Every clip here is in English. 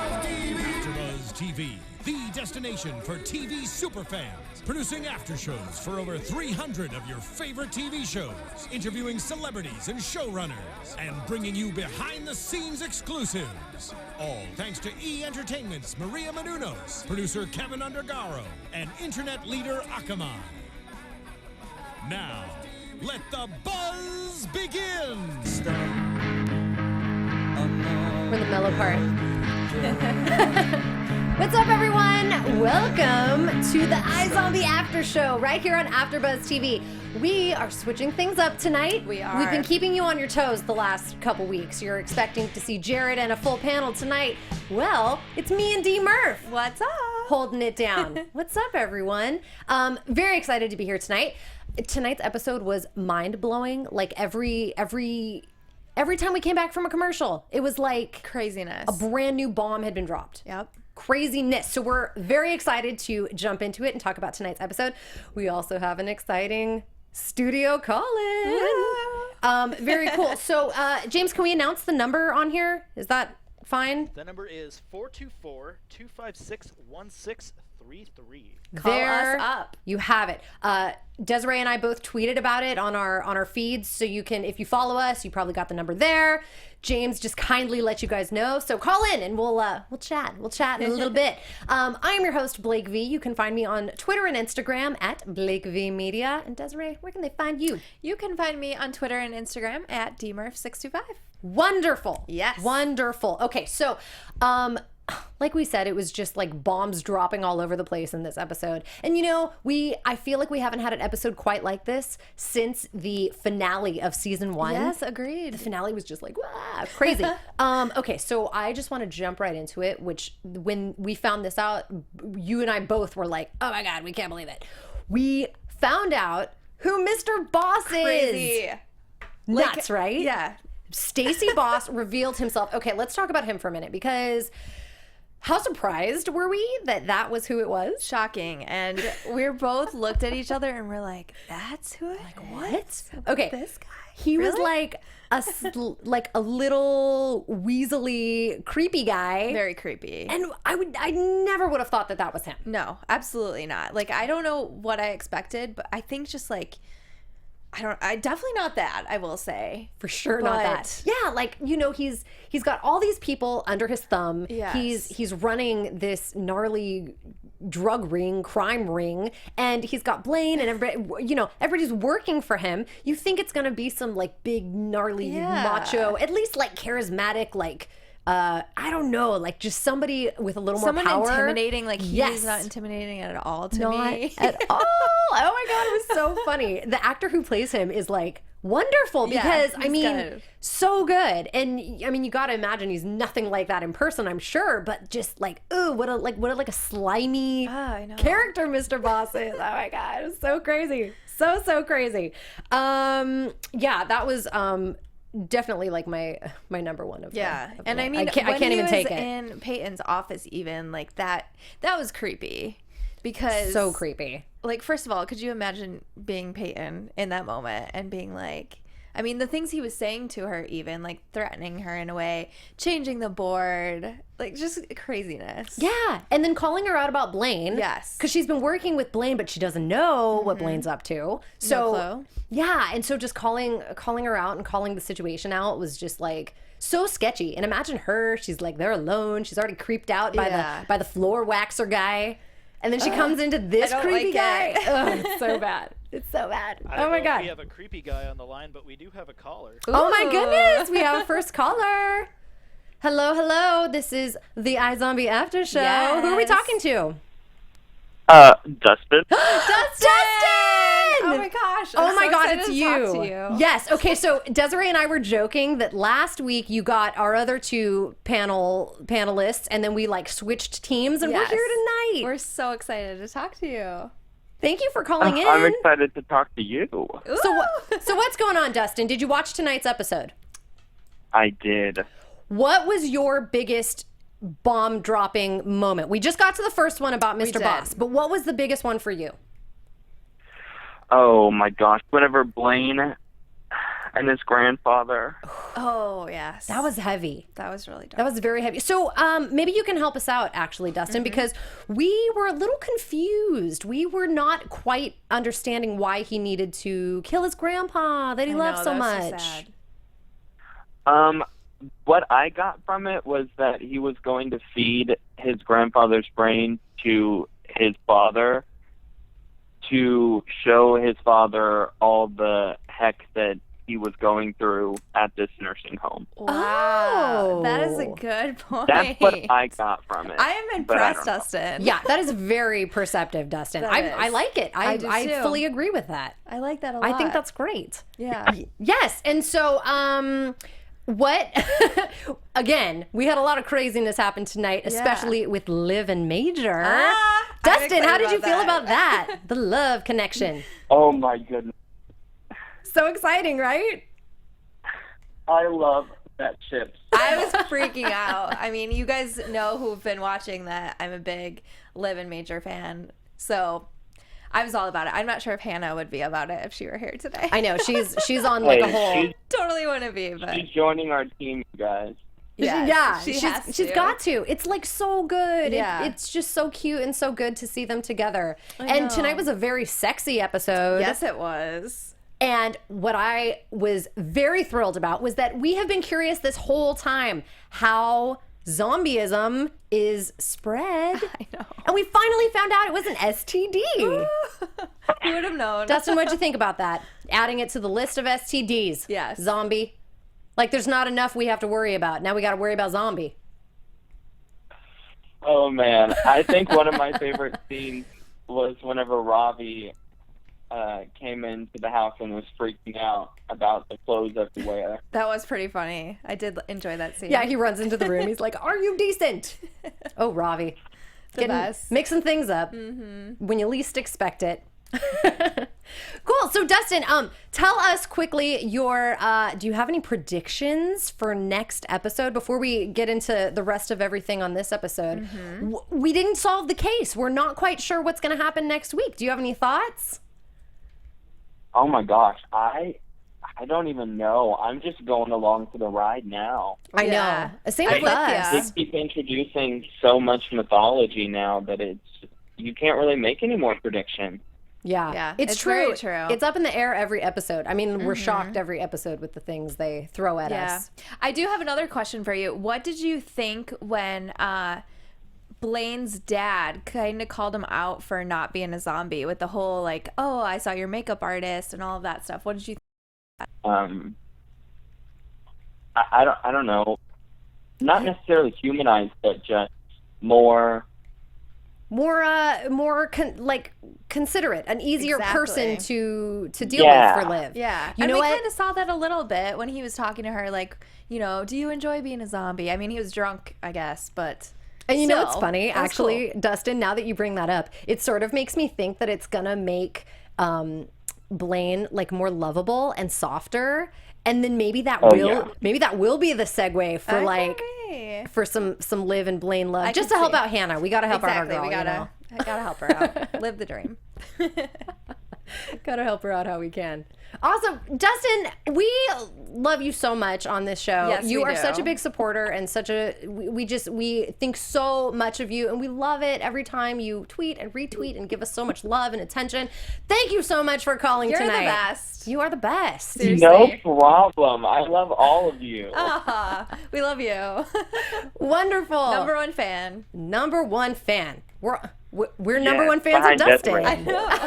AFTERBUZZ TV, the destination for TV superfans. Producing after shows for over 300 of your favorite TV shows. Interviewing celebrities and showrunners. And bringing you behind-the-scenes exclusives. All thanks to E! Entertainment's Maria Menounos, producer Kevin Undergaro, and internet leader Akamai. Now, let the buzz begin! For the mellow part. What's up, everyone? Welcome to the iZombie After Show right here on AFTERBUZZ TV. We are switching things up tonight. We are. We've been keeping you on your toes the last couple weeks. You're expecting to see Jared and a full panel tonight. Well, it's me and D. Murph. What's up? Holding it down. What's up, everyone? Very excited to be here tonight. Tonight's episode was mind-blowing. Like every time we came back from a commercial, it was like craziness. A brand new bomb had been dropped. Yep. Craziness. So we're very excited to jump into it and talk about tonight's episode. We also have an exciting studio call-in. Very cool. So, James, can we announce the number on here? Is that fine? The number is 424-256-1633. Call There us up. You have it. Desiree and I both tweeted about it on our feeds, so you can, if you follow us, you probably got the number there. James just kindly let you guys know, so call in and we'll chat. We'll chat in a little bit. I am your host, Blake V. You can find me on Twitter and Instagram at Blake V Media. And Desiree, where can they find you? You can find me on Twitter and Instagram at dmurph625. Wonderful. Yes. Wonderful. Okay, so like we said, it was just like bombs dropping all over the place in this episode. And you know, I feel like we haven't had an episode quite like this since the finale of season 1. Yes, agreed. The finale was just like, wow, crazy. Okay, so I just want to jump right into it, which when we found this out, you and I both were like, oh my God, we can't believe it. We found out who Mr. Boss Crazy. is. Nuts, right? Yeah. Stacey Boss revealed himself. Okay, let's talk about him for a minute, because how surprised were we that was who it was? Shocking. And we both looked at each other and we're like, that's who it is? What? Okay. This guy? He was Really? like a little weaselly, creepy guy. Very creepy. And I never would have thought that was him. No, absolutely not. Like, I don't know what I expected, but I think just like, I definitely not that, I will say. For sure not that. Yeah, like, you know, he's got all these people under his thumb. Yes. He's running this gnarly drug ring, crime ring, and he's got Blaine and everybody, you know, everybody's working for him. You think it's going to be some like big gnarly macho, at least like charismatic, like I don't know, like just somebody with a little more power. Intimidating, like Yes. he's not intimidating at all to Not me. at all. Oh my God, it was so funny. The actor who plays him is like wonderful, because I he's mean, good. so good. And I mean, you got to imagine he's nothing like that in person, I'm sure, but just like, ooh, what a slimy I know. character Mr. Boss is. Oh my God, it was so crazy. So crazy. Yeah, that was definitely like my number one of Yeah, of and the- I mean, I can't when even he take was it. in Peyton's office, even like that was creepy, because So creepy. Like, first of all, could you imagine being Peyton in that moment and being like, I mean, the things he was saying to her, even like threatening her in a way, changing the board, like just craziness. Yeah, and then calling her out about Blaine. Yes. Because she's been working with Blaine, but she doesn't know what Blaine's up to. So, clue. yeah, and so just calling her out and calling the situation out was just like so sketchy. And imagine her, she's like there alone. She's already creeped out by the floor waxer guy. And then she comes into this I don't creepy like guy. it. Ugh, it's so bad. It's so bad. I Oh don't my know if God. we have a creepy guy on the line, but we do have a caller. Oh my Ooh. goodness, we have a first caller. Hello. This is the iZombie After Show. Who are we Yes. talking to? Dustin. Dustin! Oh my gosh! Oh I'm my so God, excited it's to you. talk to you. Yes. Okay. So Desiree and I were joking that last week you got our other two panelists, and then we like switched teams, and we're Yes. here tonight. We're so excited to talk to you. Thank you for calling in. I'm excited to talk to you. So what's going on, Dustin? Did you watch tonight's episode? I did. What was your biggest bomb dropping moment? We just got to the first one about Mr. did. Boss, but what was the biggest one for you? Oh my gosh. Whenever Blaine and his grandfather. Oh, yes. That was heavy. That was really dark. That was very heavy. So maybe you can help us out, actually, Dustin, because we were a little confused. We were not quite understanding why he needed to kill his grandpa that he loved so much. sad. What I got from it was that he was going to feed his grandfather's brain to his father to show his father all the heck that he was going through at this nursing home. Wow. Oh. That is a good point. That's what I got from it. I am but I impressed, don't know. Dustin. Yeah, that is very perceptive, Dustin. That I is. like it. I do I too. fully agree with that. I like that a lot. I think that's great. Yeah. Yes, and so what again, we had a lot of craziness happen tonight, especially with Liv and Major. I'm Dustin, how excited did you about feel that. about that? The love connection. Oh my goodness. So exciting, right? I love that chip. I was freaking out. I mean, you guys know who've been watching that I'm a big Liv and Major fan. So I was all about it. I'm not sure if Hannah would be about it if she were here today. I know she's on like a whole. She's, Totally wouldn't be, but she's joining our team, you guys. yes, Yeah, she's she's got to. It's like so good. Yeah. It's just so cute and so good to see them together. I And know. tonight was a very sexy episode. Yes, it was. And what I was very thrilled about was that we have been curious this whole time how zombieism is spread. I know. And we finally found out it was an STD. Who would have known? Dustin, what'd you think about that? Adding it to the list of STDs. Yes. Zombie. Like there's not enough we have to worry about. Now we got to worry about zombie. Oh man, I think one of my favorite scenes was whenever Ravi came into the house and was freaking out about the clothes everywhere. That was pretty funny. I did enjoy that scene. Yeah, he runs into the room. He's like, "Are you decent?" Oh, Ravi. The best. Mixing things up when you least expect it. Cool. So Dustin, tell us quickly your do you have any predictions for next episode before we get into the rest of everything on this episode? We didn't solve the case. We're not quite sure what's going to happen next week. Do you have any thoughts? Oh my gosh, I don't even know. I'm just going along for the ride now. I Yeah. know. Same I'm with with us. ya. They keep introducing so much mythology now that you can't really make any more predictions. Yeah, it's true. very true. It's up in the air every episode. I mean, we're shocked every episode with the things they throw at Yeah. us. I do have another question for you. What did you think when Blaine's dad kind of called him out for not being a zombie with the whole like, "Oh, I saw your makeup artist" and all of that stuff? What did you I don't know. Not necessarily humanized, but just more. More considerate, an easier person Exactly. to deal Yeah. with for Liv. Yeah. You and know we what? kind of saw that a little bit when he was talking to her, like, you know, do you enjoy being a zombie? I mean, he was drunk, I guess, but And you know what's still, funny, it was actually, cool. Dustin, now that you bring that up, it sort of makes me think that it's gonna make Blaine like more lovable and softer. And then maybe that will be the segue for like Okay. for some Liv and Blaine love. I Just can to help see. out Hannah. We gotta help out our Exactly. girl. We gotta, I gotta help her out. Live the dream. Gotta help her out how we can. Awesome. Dustin, we love you so much on this show. Yes, you we are do. such a big supporter and such a we think so much of you and we love it every time you tweet and retweet and give us so much love and attention. Thank you so much for calling You're tonight. the best. You are the best. Seriously. No problem. I love all of you. Ah, we love you. Wonderful. Number one fan. Number one fan. We're number one fans of behind Dustin. Desiree.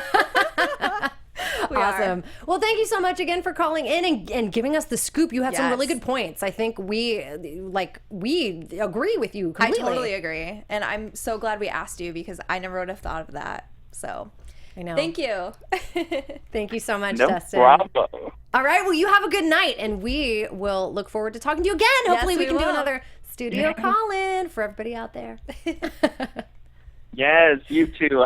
We Awesome. Well, thank you so much again for calling in and giving us the scoop. You had some really Yes. good points. I think we agree with you I completely. totally agree. And I'm so glad we asked you because I never would have thought of that. So I know. thank you. Thank you so much, No Dustin. problem. All right. Well, you have a good night, and we will look forward to talking to you again. Hopefully, we we can do will. another studio call in for everybody out there. Yes, you too.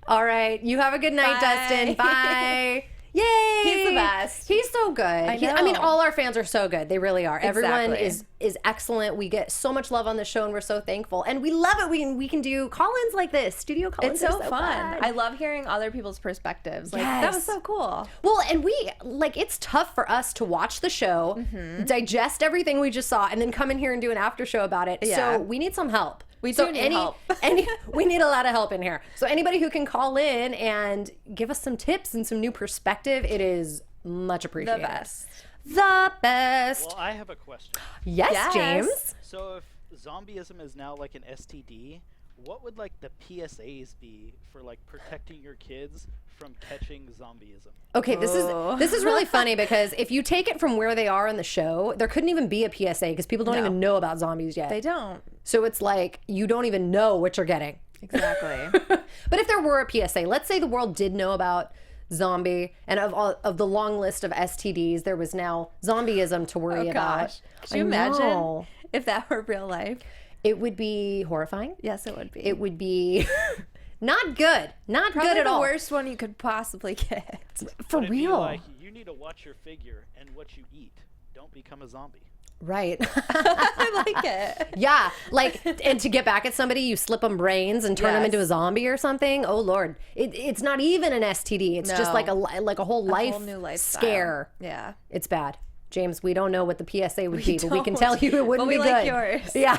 All right. You have a good night, Bye. Dustin. Bye. Yay! He's the best. He's so good. I know. mean, all our fans are so good. They really are. Everyone Exactly. is excellent. We get so much love on the show, and we're so thankful. And we love it. We can do call-ins like this. Studio call-ins. It's so are fun. fun. I love hearing other people's perspectives. Like that was Yes. so cool. Well, and it's tough for us to watch the show, digest everything we just saw, and then come in here and do an after show about it. Yeah. So we need some help. We do need help. We need a lot of help in here. So anybody who can call in and give us some tips and some new perspective, it is much appreciated. The best. The best. Well, I have a question. Yes, Yes. So James. if zombieism is now like an STD, what would like the PSAs be for like protecting your kids from catching zombieism? Okay, Oh. this is really funny because if you take it from where they are in the show, there couldn't even be a PSA because people don't No. even know about zombies yet. They don't. So it's like you don't even know what you're getting. Exactly. But if there were a PSA, let's say the world did know about zombie, and of the long list of STDs, there was now zombieism to worry Oh about. gosh. Could you I imagine know. if that were real life? It would be horrifying. Yes, it would be. It would be not good. Not Probably good at the all. worst one you could possibly get. For But it'd be real. like, you need to watch your figure and what you eat. Don't become a zombie. Right. I like it. Yeah, like, and to get back at somebody, you slip them brains and turn them Yes. into a zombie or something. Oh Lord, it's not even an STD. It's just No. like a whole life whole new lifestyle. scare. Yeah. It's bad. James, we don't know what the PSA would be, but we can don't. tell you it wouldn't But we be like good. yours. Yeah.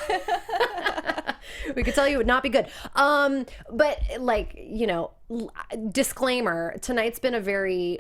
We could tell you it would not be good. But like, disclaimer, tonight's been a very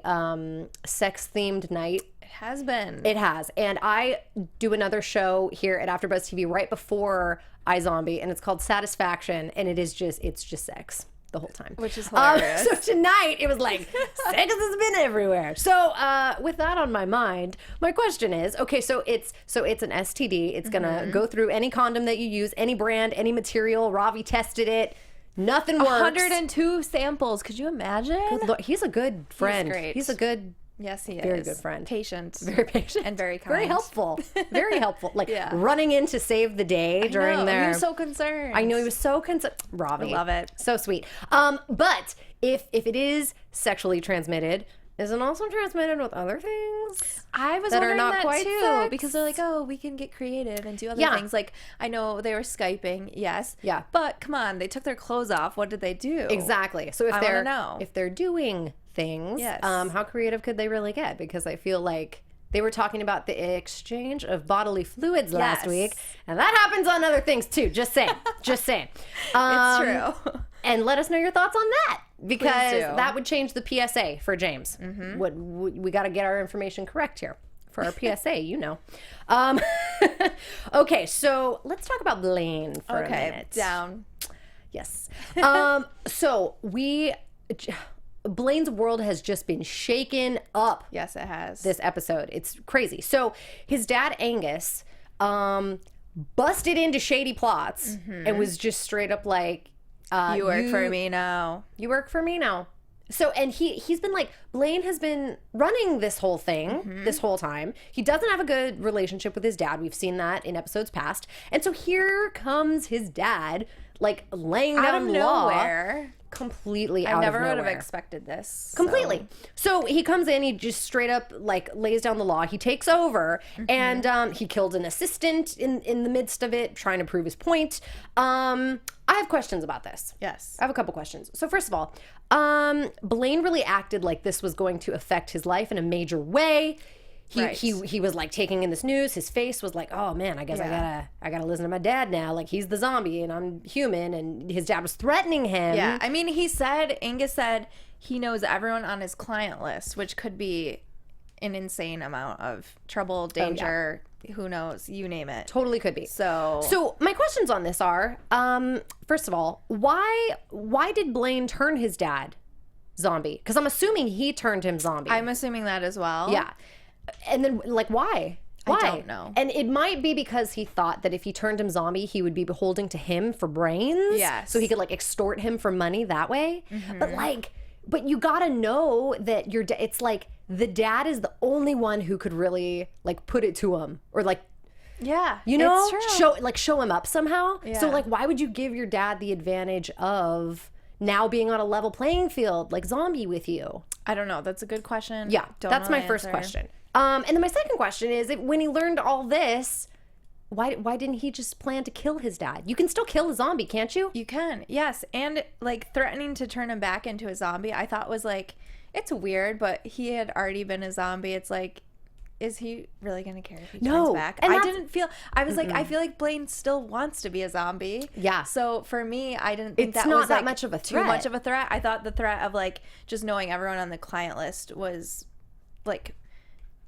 sex-themed night. It has been. It has. And I do another show here at AFTERBUZZ TV right before iZombie, and it's called Satisfaction, and it's just sex the whole time. Which is hilarious. So tonight, it was like, sex has been everywhere. So with that on my mind, my question is, okay, so it's an STD. It's going to go through any condom that you use, any brand, any material. Ravi tested it. Nothing works. 102 samples. Could you imagine? Good Lord, he's a good friend. great. He's a good, Yes, he is. very good friend. Patient. very patient. And very Very kind. helpful. Very helpful. Like Yeah. running in to save the day during No, their... He was so concerned. I know he was so concerned. Ravi. I love it. So sweet. But if it is sexually transmitted, is it also transmitted with other things? I was that are wondering not that quite too, sex? because they're like, oh, we can get creative and do other Yeah. things. Like, I know they were Skyping, yes. Yeah. But come on, they took their clothes off. What did they do? Exactly. So if I they're wanna know. if they're doing things, Yes. how creative could they really get? Because I feel like they were talking about the exchange of bodily fluids last Yes. week, and that happens on other things too. Just saying. Just saying. It's true. And let us know your thoughts on that, because do. that would change the PSA for James. We got to get our information correct here for our PSA, Okay, so let's talk about Blaine for a minute. down. Yes. So Blaine's world has just been shaken up Yes, it has. this episode. It's crazy. So his dad, Angus, busted into Shady plots and was just straight up like, you work for me now. You work for me now. So, and he's been like, Blaine has been running this whole thing this whole time. He doesn't have a good relationship with his dad. We've seen that in episodes past. And so here comes his dad, like laying Out down of law. nowhere. Completely out I of never nowhere. would have expected this. Completely. So he comes in, he just straight up like lays down the law. He takes over and he killed an assistant in the midst of it, trying to prove his point. I have questions about this. Yes. I have a couple questions. So first of all, Blaine really acted like this was going to affect his life in a major way. Right. He was like taking in this news. His face was like, oh man, I guess I gotta listen to my dad now. Like he's the zombie and I'm human. And his dad was threatening him. Yeah. I mean, Angus said he knows everyone on his client list, which could be an insane amount of trouble, danger, who knows, you name it. Totally could be. So my questions on this are, first of all, why did Blaine turn his dad zombie? Because I'm assuming he turned him zombie. I'm assuming that as well. Yeah. And then, like, why? Why? I don't know. And it might be because he thought that if he turned him zombie, he would be beholding to him for brains. Yes. So he could, like, extort him for money that way. But you gotta know that it's like the dad is the only one who could really, like, put it to him. Or, like, Yeah. you know, it's true. show him up somehow. So Yeah. like, why would you give your dad the advantage of now being on a level playing field like Zombie with you? I don't know. That's a good question. Yeah, Don't that's know my the first answer. question. And then my second question is, when he learned all this, why didn't he just plan to kill his dad? You can still kill a zombie, can't you? You can, yes. And like threatening to turn him back into a zombie, I thought was like, it's weird, but he had already been a zombie. It's like, is he really going to care if he No, turns back? and I that's- didn't feel, I was like, I feel like Blaine still wants to be a zombie. Yeah. So for me, I didn't think It's that not was that like much of a too threat. much of a threat. I thought the threat of like just knowing everyone on the client list was like,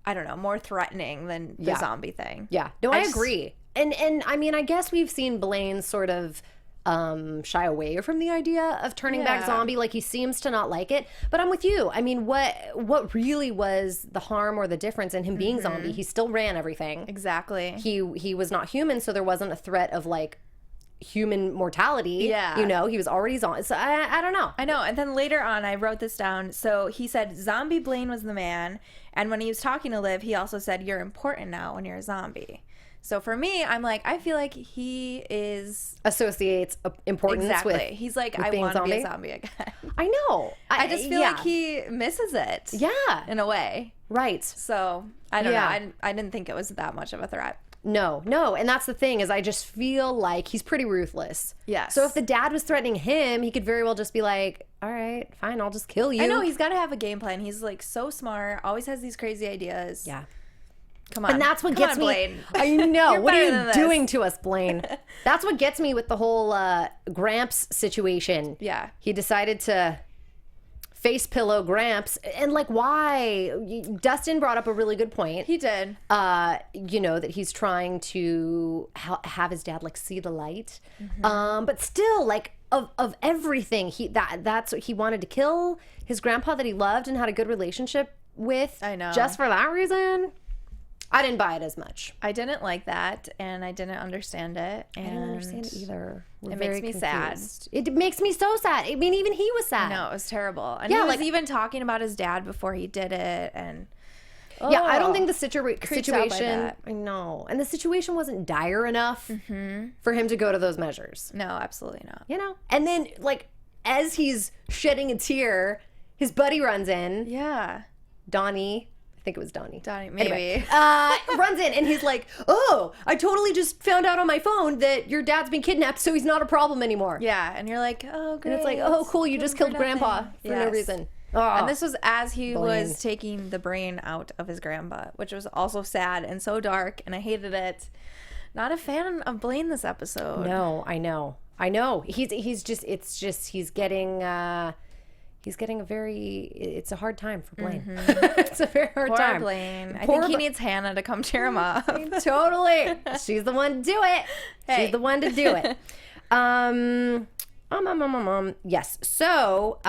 I don't know, more threatening than the Yeah. zombie thing. Yeah. No, I just- agree. And I mean, I guess we've seen Blaine sort of shy away from the idea of turning back Yeah. zombie. Like, he seems to not like it. But I'm with you. I mean, what really was the harm or the difference in him being zombie? He still ran everything. Exactly. He was not human, so there wasn't a threat of like human mortality. Yeah. You know, he was already zombie. So I don't know. I know. And then later on, I wrote this down. So he said zombie Blaine was the man. And when he was talking to Liv, he also said, you're important now when you're a zombie. So for me, I'm like, I feel like he is... Associates importance Exactly. with He's like, with I being want to be a zombie? zombie again. I know. I just feel yeah. like he misses it. Yeah. In a way. Right. So I don't Yeah. know. I didn't think it was that much of a threat. No. And that's the thing, is I just feel like he's pretty ruthless. Yes. So if the dad was threatening him, he could very well just be like, all right, fine, I'll just kill you. I know he's got to have a game plan. He's like so smart, always has these crazy ideas. Yeah. Come on. And that's what Come gets on, me. Blaine. I know. You're What are better you than this. doing to us, Blaine? That's what gets me with the whole Gramps situation. Yeah. He decided to face pillow Gramps. And like, why? Dustin brought up a really good point. He did. You know, that he's trying to have his dad like see the light. But still, like, of everything, that's what he wanted to kill his grandpa that he loved and had a good relationship with. I know. Just for that reason. I didn't buy it as much. I didn't like that, and I didn't understand it. And I don't understand it either. We're It very makes me sad. confused. It makes me so sad. I mean, even he was sad. No, it was terrible. And Yeah, he was like- even talking about his dad before he did it, and Yeah, I don't Oh. think the Creeped out by situation. that. I know, and the situation wasn't dire enough for him to go to those measures. no, absolutely not. You know, and then like as he's shedding a tear, his buddy runs in. Yeah, Donnie. I think it was Donnie. maybe. Anyway, runs in and he's like, "Oh, I totally just found out on my phone that your dad's been kidnapped, so he's not a problem anymore." Yeah, and you're like, oh, great. And it's like, "Oh, cool, you just killed Grandpa nothing." for no Yes. reason." Oh. And this was as he Blaine. was taking the brain out of his grandpa, which was also sad and so dark, and I hated it. Not a fan of Blaine this episode. No, I know. He's just he's getting a very, it's a hard time for Blaine. It's a very hard Poor time. Blaine. I Poor think he Bla- needs Hannah to come cheer him up. Totally. She's the one to do it. Hey. She's the one to do it. Yes. So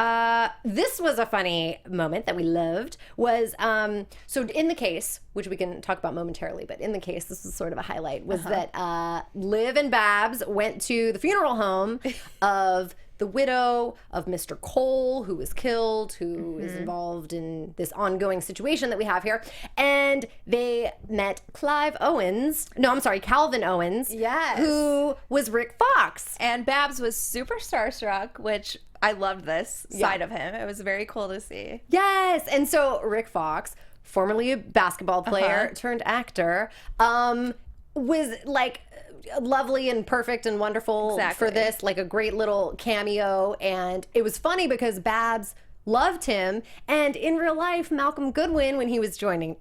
this was a funny moment that we loved. Was so in the case, which we can talk about momentarily, but in the case, this was sort of a highlight. Was that Liv and Babs went to the funeral home of the widow of Mr. Cole, who was killed, who is involved in this ongoing situation that we have here. And they met Calvin Owens. Yes. Who was Rick Fox. And Babs was super starstruck, which I loved this side of him. It was very cool to see. Yes. And so Rick Fox, formerly a basketball player turned actor, was like lovely and perfect and wonderful Exactly. for this, like a great little cameo. And it was funny because Babs loved him, and in real life, Malcolm Goodwin, when he was joined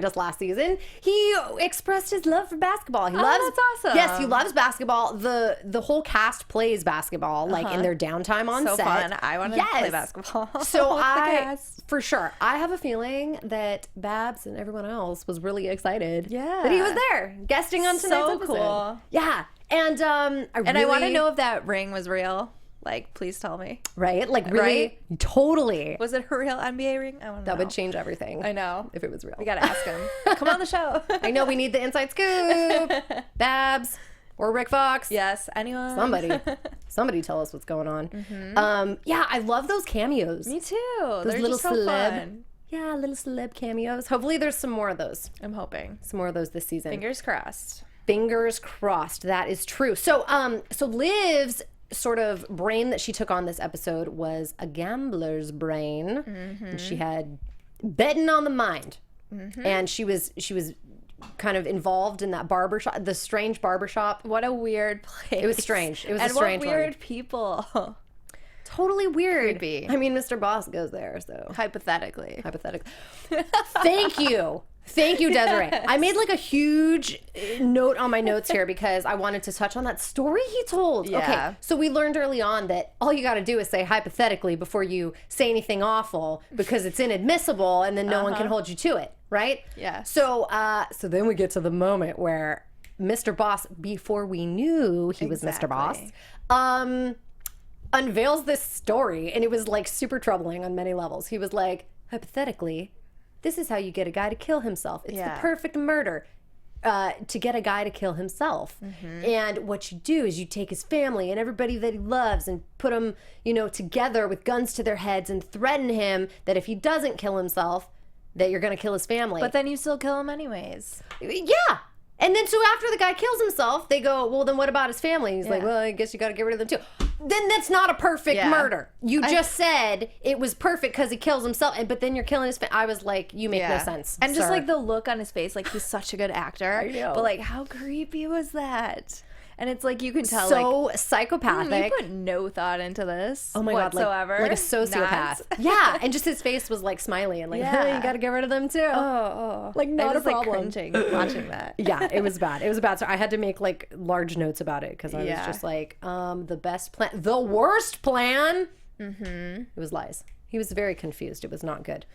us last season, he expressed his love for basketball. He loves, that's awesome. Yes, he loves basketball. The whole cast plays basketball, like in their downtime on So set. fun. I want to play basketball. So with the I, cast. for sure, I have a feeling that Babs and everyone else was really excited. Yeah. that he was there, guesting on tonight's So episode. cool. Yeah, and I want to know if that ring was real. Like, please tell me. right, like really, totally. Was it a real NBA ring? I want to know. That would change everything. I know. if it was real. We got to ask him. Come on the show. I know we need the inside scoop. Babs or Rick Fox. Yes, anyone? Somebody tell us what's going on. Yeah, I love those cameos. Me too. They're little just so celeb. fun. Yeah, little celeb cameos. Hopefully there's some more of those. I'm hoping. Some more of those this season. Fingers crossed. Fingers crossed. That is true. So Liv's sort of brain that she took on this episode was a gambler's brain. And she had betting on the mind. And she was kind of involved in that barbershop, the strange barbershop. What a weird place. It was strange. It was and a strange what weird one. people. Totally weird. Creepy. I mean, Mr. Boss goes there, so Hypothetically. Thank you. Thank you, Desiree. I made like a huge note on my notes here because I wanted to touch on that story he told. Yeah. Okay, so we learned early on that all you got to do is say hypothetically before you say anything awful because it's inadmissible and then no one can hold you to it, right? Yeah. So then we get to the moment where Mr. Boss, before we knew he was Mr. Boss, unveils this story, and it was like super troubling on many levels. He was like, hypothetically, this is how you get a guy to kill himself. It's the perfect murder to get a guy to kill himself. And what you do is you take his family and everybody that he loves and put them, together with guns to their heads and threaten him that if he doesn't kill himself, that you're going to kill his family. But then you still kill him anyways. Yeah. And then so after the guy kills himself, they go, well, then what about his family? He's like, well, I guess you got to get rid of them too. Then that's not a perfect murder. You just said it was perfect because he kills himself, but then you're killing his family. I was like, you make no sense. And just sir. like the look on his face, like he's such a good actor. I know. But like, how creepy was that? And it's like you can tell, so psychopathic. you put no thought into this. Oh my whatsoever. God, like a sociopath. Not. Yeah, and just his face was like smiley and like, hey, you got to get rid of them too. Like not I was a problem. like cringing watching that. Yeah, it was bad. It was bad. So I had to make like large notes about it because I was just like, the best plan, the worst plan. It was lies. He was very confused. It was not good.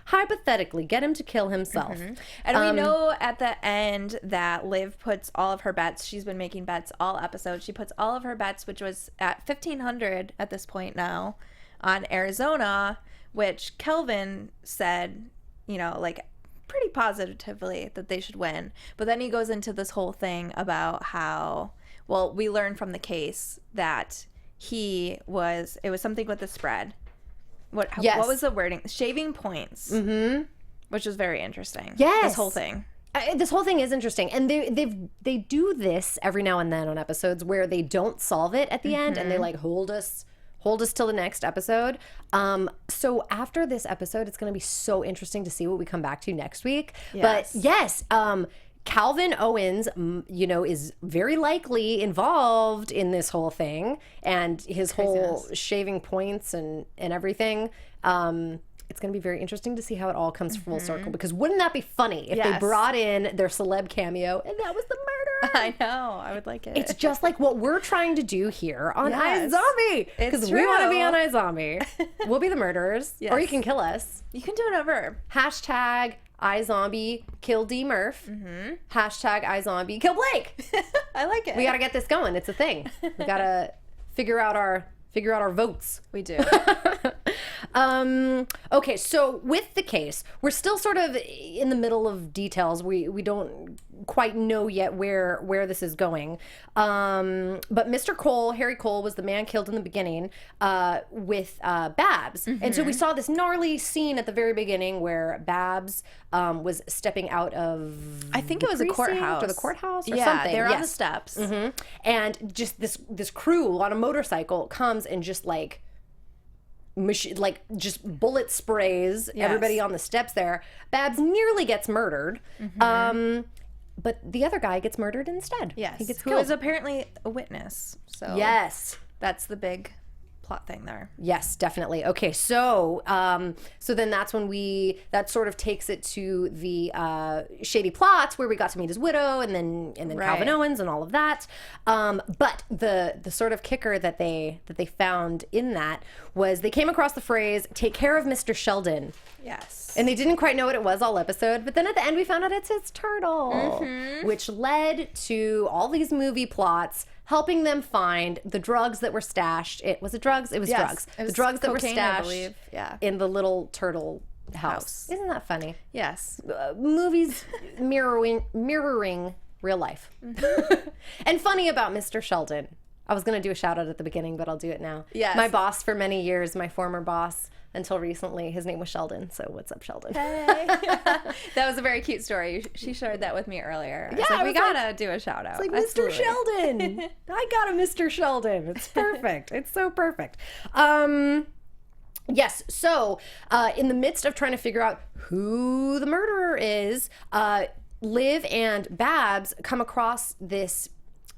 Hypothetically, get him to kill himself. And we know at the end that Liv puts all of her bets. She's been making bets all episode. She puts all of her bets, which was at 1,500 at this point now, on Arizona, which Kelvin said, like pretty positively that they should win. But then he goes into this whole thing about how, well, we learned from the case that it was something with the spread. What was the wording? Shaving points. Which was very interesting. Yes. This whole thing. This whole thing is interesting, and they do this every now and then on episodes where they don't solve it at the end, and they like hold us till the next episode. So after this episode, it's going to be so interesting to see what we come back to next week. Yes. But yes, Calvin Owens, is very likely involved in this whole thing and his whole shaving points and everything. It's going to be very interesting to see how it all comes full circle, because wouldn't that be funny if they brought in their celeb cameo and that was the murderer? I know. I would like it. It's just like what we're trying to do here on Yes. iZombie, because we want to be on iZombie. We'll be the murderers, or you can kill us. You can do whatever. Hashtag iZombie kill D Murph. Hashtag iZombie kill Blake. I like it. We got to get this going. It's a thing. We got to figure out our votes. We do. Okay, so with the case, we're still sort of in the middle of details. We don't quite know yet where this is going. But Mr. Cole, Harry Cole, was the man killed in the beginning with Babs. And so we saw this gnarly scene at the very beginning where Babs was stepping out of, I think it was a courthouse. Or the courthouse or yeah, something. They're on the steps. And just this crew on a motorcycle comes and just like just bullet sprays everybody on the steps there. Babs nearly gets murdered. But the other guy gets murdered instead. Yes. He gets Who killed. is apparently a witness. So Yes. that's the big plot thing there. Yes, definitely. Okay, so then that's when that sort of takes it to the Shady plots where we got to meet his widow and then Calvin Owens and all of that. But the sort of kicker that they found in that was they came across the phrase "take care of Mr. Sheldon." Yes. And they didn't quite know what it was all episode, but then at the end we found out it's his turtle, which led to all these movie plots helping them find the drugs that were stashed. Was it drugs? It was drugs. It was the drugs that were cocaine, I stashed believe. Yeah. in the little turtle house. Isn't that funny? Yes. Movies mirroring real life. And funny about Mr. Sheldon. I was going to do a shout out at the beginning, but I'll do it now. Yes. My boss for many years, my former boss until recently, his name was Sheldon. So what's up, Sheldon? Hey. That was a very cute story. She shared that with me earlier. I was like, we gotta do a shout out. It's like, Mr. Sheldon. I got a Mr. Sheldon. It's perfect. It's so perfect. Yes. So in the midst of trying to figure out who the murderer is, Liv and Babs come across this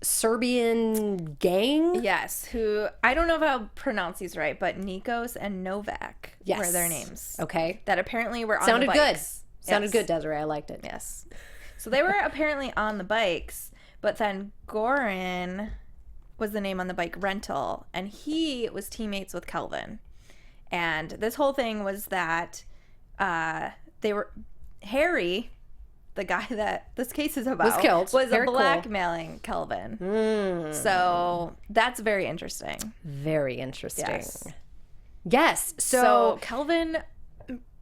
Serbian gang. Yes, who I don't know if I'll pronounce these right, but Nikos and Novak were their names. Okay. That apparently were on Sounded the good. bikes. Sounded good, Desiree. I liked it. Yes. So they were apparently on the bikes, but then Goran was the name on the bike rental, and he was teammates with Kelvin. And this whole thing was that they were Harry, the guy that this case is about, Was killed. was Very cool. blackmailing Kelvin. So that's very interesting. Very interesting. Yes. Yes. So Kelvin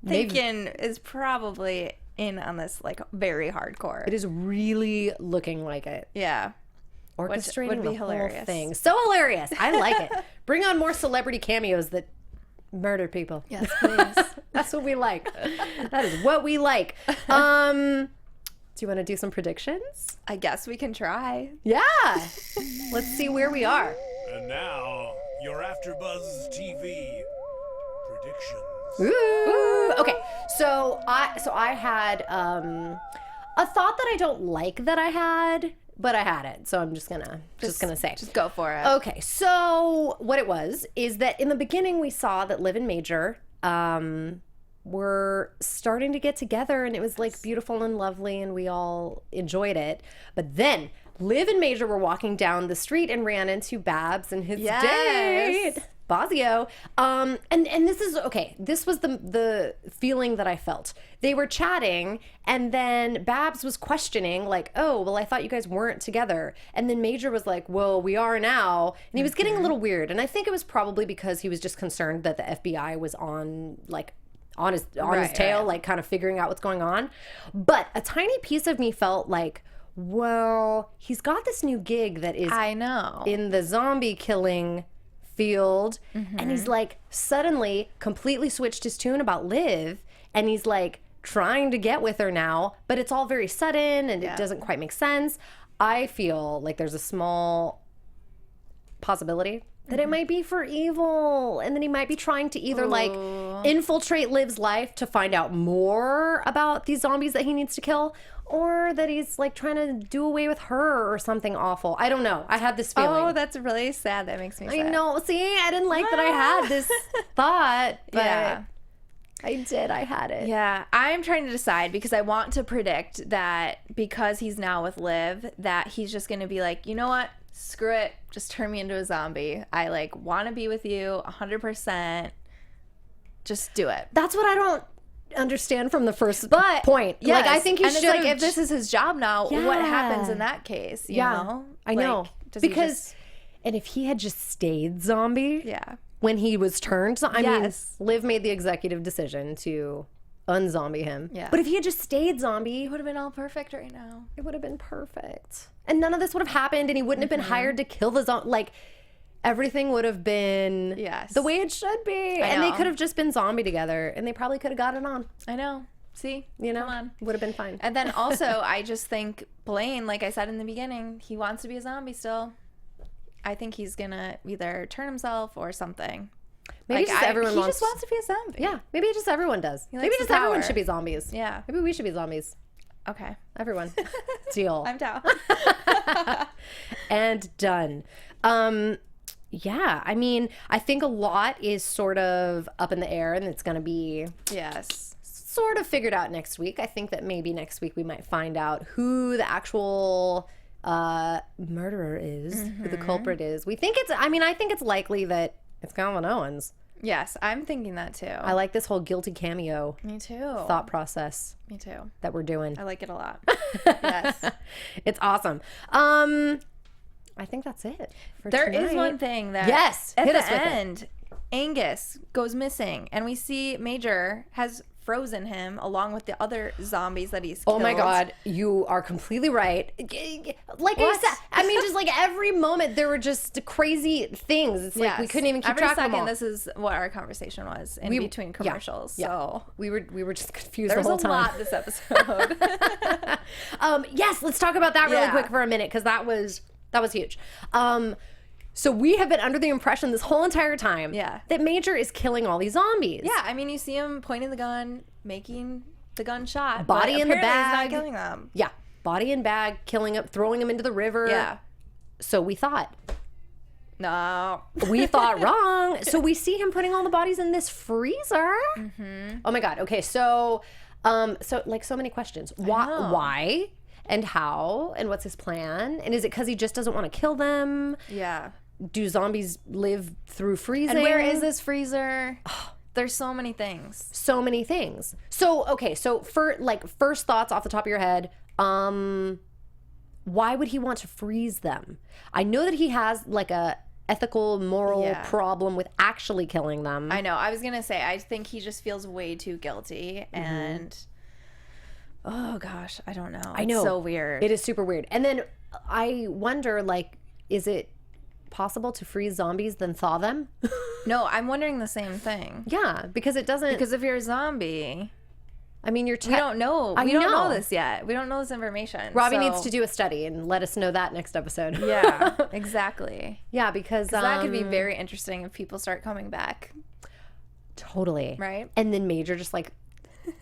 thinking is probably in on this like very hardcore. It is really looking like it. Yeah. Orchestrating would be the whole hilarious. thing. So hilarious. I like it. Bring on more celebrity cameos that murder people. Yes, please. That's what we like. That is what we like. Do you want to do some predictions? I guess we can try. Yeah. Let's see where we are. And now, your AfterBuzz TV predictions. Ooh. Okay. So I had a thought that I don't like that I had, but I had it. So I'm just gonna say. Just go for it. Okay, so what it was is that in the beginning we saw that Liv and Major were starting to get together, and it was like beautiful and lovely, and we all enjoyed it. But then Liv and Major were walking down the street and ran into Babs and his date, Bosio. And this is okay. This was the feeling that I felt. They were chatting, and then Babs was questioning, like, "Oh, well, I thought you guys weren't together." And then Major was like, "Well, we are now." And he was getting a little weird. And I think it was probably because he was just concerned that the FBI was on his tail, like kind of figuring out what's going on. But a tiny piece of me felt like, well, he's got this new gig that is in the zombie killing field, and he's like suddenly completely switched his tune about Liv, and he's like trying to get with her now, but it's all very sudden and it doesn't quite make sense. I feel like there's a small possibility that it might be for evil, and then he might be trying to either like infiltrate Liv's life to find out more about these zombies that he needs to kill, or that he's like trying to do away with her or something awful. I don't know. I had this feeling. Oh, that's really sad. That makes me sad. I know. See, I didn't like that I had this thought, but I did. I had it. Yeah, I'm trying to decide because I want to predict that because he's now with Liv, that he's just going to be like, you know what? Screw it. Just turn me into a zombie. I like want to be with you 100%. Just do it. That's what I don't understand from the first point. Yes. Like, I think he should like, if this is his job now, what happens in that case? You know? I know. Like, does he just... And if he had just stayed zombie when he was turned, I mean, Liv made the executive decision to unzombie him. Yeah. But if he had just stayed zombie, It would have been all perfect right now. it would have been perfect. And none of this would have happened, and he wouldn't have been hired to kill the zombie. Like, everything would have been the way it should be. And they could have just been zombie together, and they probably could have got it on. I know. See? You know? Come on. Would have been fine. And then also, I just think Blaine, like I said in the beginning, he wants to be a zombie still. I think he's going to either turn himself or something. Maybe just everyone he wants... just wants to be a zombie. Yeah, maybe just everyone does. likes Maybe the just everyone power. should be zombies. Yeah. Maybe we should be zombies. Okay. Everyone. Deal. I'm down. And done. Yeah, I mean, I think a lot is sort of up in the air, and it's going to be sort of figured out next week. I think that maybe next week we might find out who the actual murderer is, who the culprit is. I think it's likely that it's Calvin Owens. Yes, I'm thinking that too. I like this whole guilty cameo Me too. thought process Me too. that we're doing. I like it a lot. Yes. It's awesome. I think that's it for There tonight. is one thing that Yes, at hit the us with it. end, Angus goes missing, and we see Major has frozen him along with the other zombies that he's killed. Oh my God, you are completely right. Like I said, I mean, just like every moment there were just crazy things. It's like we couldn't even keep track of them all. Every second, this is what our conversation was in between commercials. Yeah. So we were just confused there the was whole a time. lot this episode. Yes, let's talk about that really quick for a minute because that was huge. So we have been under the impression this whole entire time that Major is killing all these zombies. Yeah, I mean, you see him pointing the gun, making the gunshot, body in the bag. He's not killing them. Yeah, body in bag, killing him, throwing him into the river. Yeah. So we thought. No. We thought wrong. So we see him putting all the bodies in this freezer. Mm-hmm. Oh my God. Okay, so like so many questions. Why? And how? And what's his plan? And is it because he just doesn't want to kill them? Yeah. Do zombies live through freezing? And where is this freezer? There's so many things. So many things. So, okay, so for like first thoughts off the top of your head, why would he want to freeze them? I know that he has like a ethical, moral problem with actually killing them. I know. I was going to say, I think he just feels way too guilty and oh gosh, I don't know. I know. It's so weird. It is super weird. And then I wonder, like, is it possible to freeze zombies then thaw them? No, I'm wondering the same thing. Yeah, because it doesn't. Because if you're a zombie, I mean, we don't know. We don't know this yet. We don't know this information. Robbie needs to do a study and let us know that next episode. Yeah, exactly. Yeah, because that could be very interesting if people start coming back. Totally. Right? And then Major just like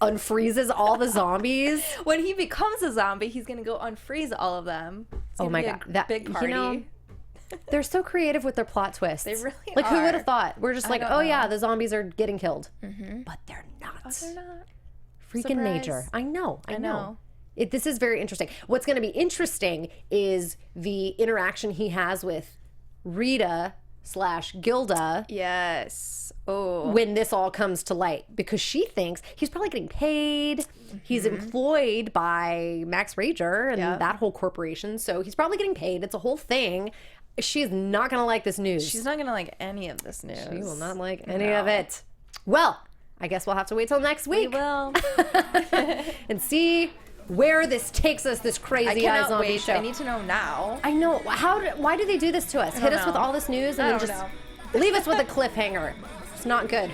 unfreezes all the zombies. When he becomes a zombie, he's going to go unfreeze all of them. Oh my God. That big party. You know, they're so creative with their plot twists. They really like, are. Who would have thought? We're just like, oh yeah, the zombies are getting killed. Mm-hmm. But they're not. Oh, they're not. Freaking Surprise. Major. I know. This is very interesting. What's going to be interesting is the interaction he has with Rita/Gilda. Yes. Oh. When this all comes to light, because she thinks he's probably getting paid. Mm-hmm. He's employed by Max Rager and that whole corporation, so he's probably getting paid. It's a whole thing. She's not going to like this news. She's not going to like any of this news. She will not like any of it. Well, I guess we'll have to wait till next week. We will. And see where this takes us, this crazy iZombie show. I need to know now. I know. Why do they do this to us? Hit us with all this news and then just leave us with a cliffhanger. It's not good.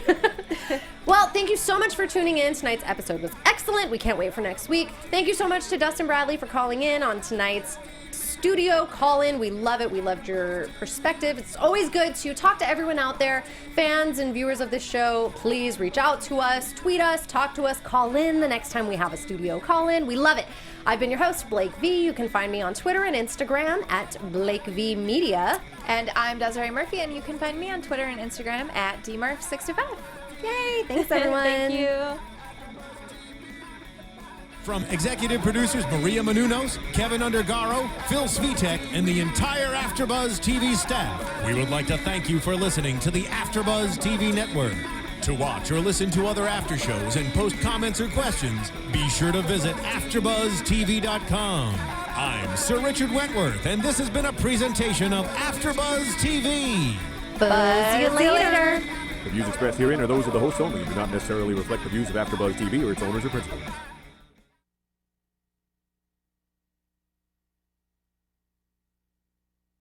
Well, thank you so much for tuning in. Tonight's episode was excellent. We can't wait for next week. Thank you so much to Dustin Bradley for calling in on tonight's studio call-in. We love it. We loved your perspective. It's always good to talk to everyone out there. Fans and viewers of this show, please reach out to us, tweet us, talk to us, call in the next time we have a studio call-in. We love it. I've been your host, Blake V. You can find me on Twitter and Instagram at Blake V Media. And I'm Desiree Murphy, and you can find me on Twitter and Instagram at DMurph65. Yay! Thanks, everyone. Thank you. From executive producers Maria Menounos, Kevin Undergaro, Phil Svitek, and the entire AfterBuzz TV staff, we would like to thank you for listening to the AfterBuzz TV network. To watch or listen to other after shows and post comments or questions, be sure to visit AfterBuzzTV.com. I'm Sir Richard Wentworth, and this has been a presentation of AfterBuzz TV. Buzz you later. The views expressed herein are those of the hosts only and do not necessarily reflect the views of AfterBuzz TV or its owners or principals.